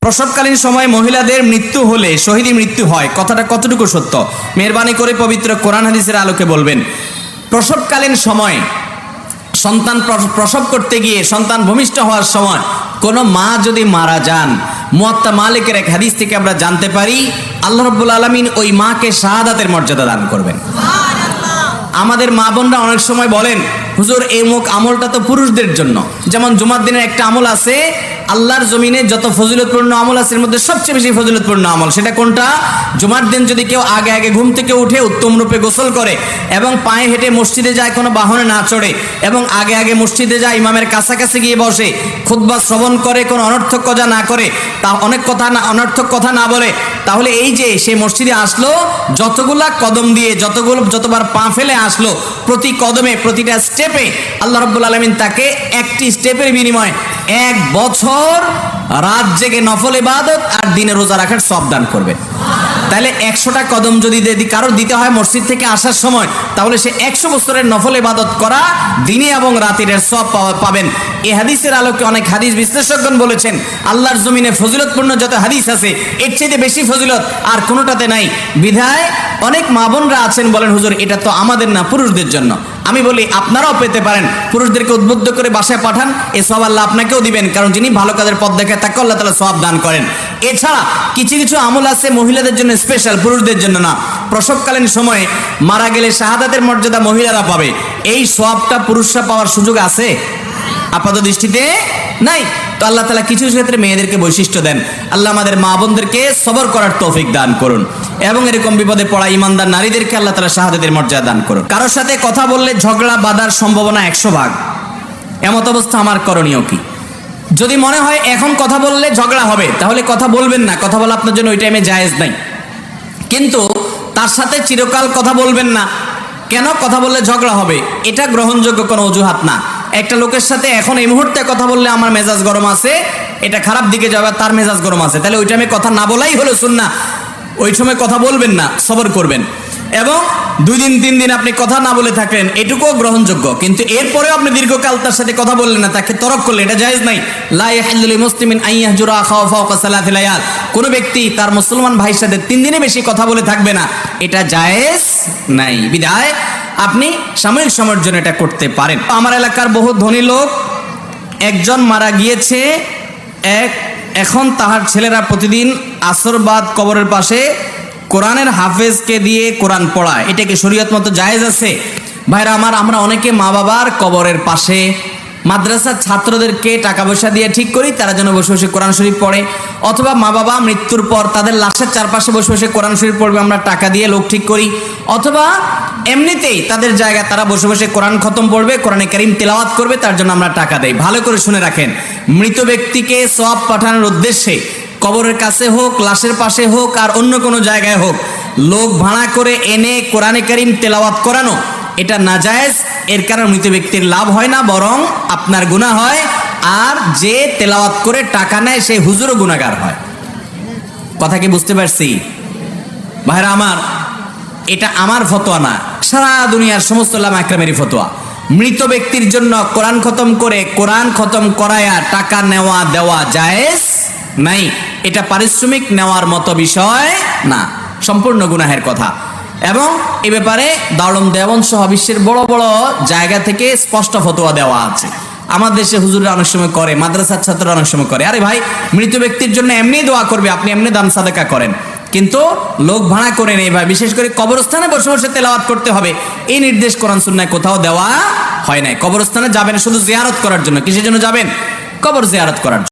প্রসবকালীন সময় মহিলাদের মৃত্যু হলে শহীদী মৃত্যু হয়, কথাটা কতটুকু সত্য? মেহেরবানি করে পবিত্র কোরআন হাদিসের আলোকে বলবেন। প্রসবকালীন সময় সন্তান প্রসব করতে গিয়ে সন্তান ভূমিষ্ঠ হওয়ার সময় কোনো মা যদি মারা যান, মুয়াত্তা মালিকের এক হাদিস থেকে আমরা জানতে পারি আল্লাহ রাব্বুল আলামিন ওই মাকে শাহাদাতের মর্যাদা দান করবেন। আমাদের মা বোনরা অনেক সময় বলেন, হুজুর এই মুখ আমলটা তো পুরুষদের জন্য। যেমন জুমার দিনের একটা আমল আছে, আল্লাহর জমিনে যত ফজিলতপূর্ণ আমল আছে এর মধ্যে সবচেয়ে বেশি ফজিলতপূর্ণ আমল সেটা কোনটা? জুমার দিন যদি কেউ আগে আগে ঘুম থেকে উঠে উত্তম রূপে গোসল করে এবং পায়ে হেঁটে মসজিদে যায়, কোনো বাহনে না চড়ে, এবং আগে আগে মসজিদে যায়, ইমামের কাছাকাছি গিয়ে বসে, খুতবা শ্রবণ করে, কোনো অনর্থক কথা না করে, তা অনর্থক কথা না বলে, তাহলে এই যে সে মসজিদে আসলো, যতগুলা কদম দিয়ে যতবার পা ফেলে আসলো, প্রতি কদমে প্রতিটা স্টেপে আল্লাহ রাব্বুল আলামিন তাকে একটি স্টেপের বিনিময়ে 1 বছর রাত জেগে নফল ইবাদত আর দিনে রোজা রাখার সওয়াব দান করবে। তাহলে 100টা কদম যদি কারোর দিতে হয় মসজিদ থেকে আসার সময়, তাহলে সে 100 বছরের নফল ইবাদত করা দিনে এবং রাতের সওয়াব পাবেন। এই হাদিসের আলোকে অনেক হাদিস বিশ্লেষকগণ বলেছেন আল্লাহর জমিনে ফজিলতপূর্ণ যত হাদিস আছে এর চেয়ে বেশি ফজিলত আর কোনোটাতে নাই। বিধায় অনেক মা বোনরা আছেন বলেন, হুজুর এটা তো আমাদের না, পুরুষদের জন্য। আমি বলি আপনারাও পেতে পারেন, পুরুষদেরকে উদ্বুদ্ধ করে বাসায় পাঠান, এই সওয়াব আল্লাহ আপনাকেও দিবেন, কারণ যিনি ভালো কাজের পথ দেখায় তাকে আল্লাহ তাআলা সওয়াব দান করেন। এছাড়া কিছু কিছু আমল আছে মহিলাদের জন্য স্পেশাল, পুরুষদের জন্য না। প্রসবকালীন সময়ে মারা গেলে শাহাদাতের মর্যাদা মহিলারা পাবে, এই সওয়াবটা পুরুষরা পাওয়ার সুযোগ আছে? আপাত দৃষ্টিতে নাই। তো আল্লাহ তাআলা কিছু ক্ষেত্রে মেয়েদেরকে বৈশিষ্ট্য দেন। আল্লাহ আমাদের মা বোনদেরকে সবর করার তৌফিক দান করুন এবং এরকম বিপদে পড়া ইমানদার নারীদেরকে আল্লাহ তাআলা শাহাদাতের মর্যাদা দান করুন। কারোর সাথে কথা বললে ঝগড়া বাঁধার সম্ভাবনা 100 ভাগ। এমত অবস্থা আমার করণীয় কি? যদি মনে হয় এখন কথা বললে ঝগড়া হবে, তাহলে কথা বলবেন না, কথা বলা আপনার জন্য ওই টাইমে জায়েজ নাই। কিন্তু তার সাথে চিরকাল কথা বলবেন না, কেন? কথা বললে ঝগড়া হবে, এটা গ্রহণযোগ্য কোনো অজুহাত না। একটা লোকের সাথে এখন এই মুহূর্তে কথা বললে আমার মেজাজ গরম আছে, এটা খারাপ দিকে যাবে, তার মেজাজ গরম আছে, তাহলে ওই টাইমে কথা না বলাই হলো সুন্নাহ। ওই সময় কথা বলবেন না, সবর করবেন। এবং 2 দিন 3 দিন আপনি কথা না বলে থাকলেন, এটুকুও গ্রহণযোগ্য। কিন্তু এরপরেও আপনি দীর্ঘকাল তার সাথে কথা বললেন না, তাকে তরক করলেন, এটা জায়েজ নাই। লা ইয়াহিল্লু লিমুসলিমিন আন ইয়াহজুরা আখাহু ফাওকা সালাতি লায়াল। কোন ব্যক্তি তার মুসলমান ভাইয়ের সাথে 3 দিনের বেশি কথা বলে থাকবে না, এটা জায়েজ নাই। বিধায় আপনি সাময়িক সময়ের জন্য এটা করতে পারেন। আমার এলাকার বহু ধনী লোক, একজন মারা গিয়েছে, এখন তাহার ছেলেরা প্রতিদিন আসর বাদ কবরের পাশে কোরআনের হাফেজকে দিয়ে কোরআন পড়ায়, এটা কি শরীয়ত মতো জায়েজ আছে? ভাইরা আমার, আমরা অনেকে মা বাবার কবরের পাশে মাদ্রাসার ছাত্রদেরকে টাকা পয়সা দিয়ে ঠিক করি তারা যেন বসে বসে কোরআন শরীফ পড়ে, অথবা মা বাবা মৃত্যুর পর তাদের লাশের চারপাশে বসে বসে কোরআন শরীফ পড়বে আমরা টাকা দিয়ে লোক ঠিক করি, অথবা এমনিতেই তাদের জায়গায় তারা বসে বসে কোরআন খতম পড়বে, কোরআনে কারীম তেলাওয়াত করবে, তার জন্য আমরা টাকা দেই। ভালো করে শুনে রাখেন, মৃত ব্যক্তিকে সওয়াব পাঠানোর উদ্দেশ্যে কবরের কাছে হোক, লাশের পাশে হোক, আর অন্য কোনো জায়গায় হোক, লোক ভাড়া করে এনে কোরআনে কারীম তেলাওয়াত করানো এটা নাজায়েজ। এর কারণে মৃত ব্যক্তির লাভ হয় না, বরং আপনার গুনাহ হয়, আর যে তেলাওয়াত করে টাকা নেয় সেই হুজুরও গুনাহগার হয়। কথা কি বুঝতে পারছি? ভাইরা আমার, এটা আমার ফতোয়া না, সারা দুনিয়ার সমস্ত উলামা একরামেরই ফতোয়া। মৃত ব্যক্তির জন্য কোরআন খতম করে কোরআন খতম করায়া টাকা নেওয়া দেওয়া জায়েজ নাই। এটা পারিশ্রমিক নেওয়ার মতো বিষয় না, সম্পূর্ণ গুনাহের কথা। এবং এ ব্যাপারে দারুল দেওবন্দ সহ বিশ্বের বড় বড় জায়গা থেকে স্পষ্ট ফতোয়া দেওয়া আছে। আমার দেশে হুজুররা অনেক সময় করে, মাদ্রাসার ছাত্ররা অনেক সময় করে, আরে ভাই মৃত ব্যক্তির জন্য এমনি দোয়া করবে, আপনি এমনি দান সাদাকা করেন, কিন্তু লোক ভাড়া করে নেই ভাই, বিশেষ করে কবরস্থানে বসে বসে তেলাওয়াত করতে হবে এই নির্দেশ কোরআন সুন্নাহয় কোথাও দেওয়া হয় নাই। কবরস্থানে যাবেন শুধু জিয়ারত করার জন্য। কিসের জন্য যাবেন? কবর জিয়ারত করার জন্য।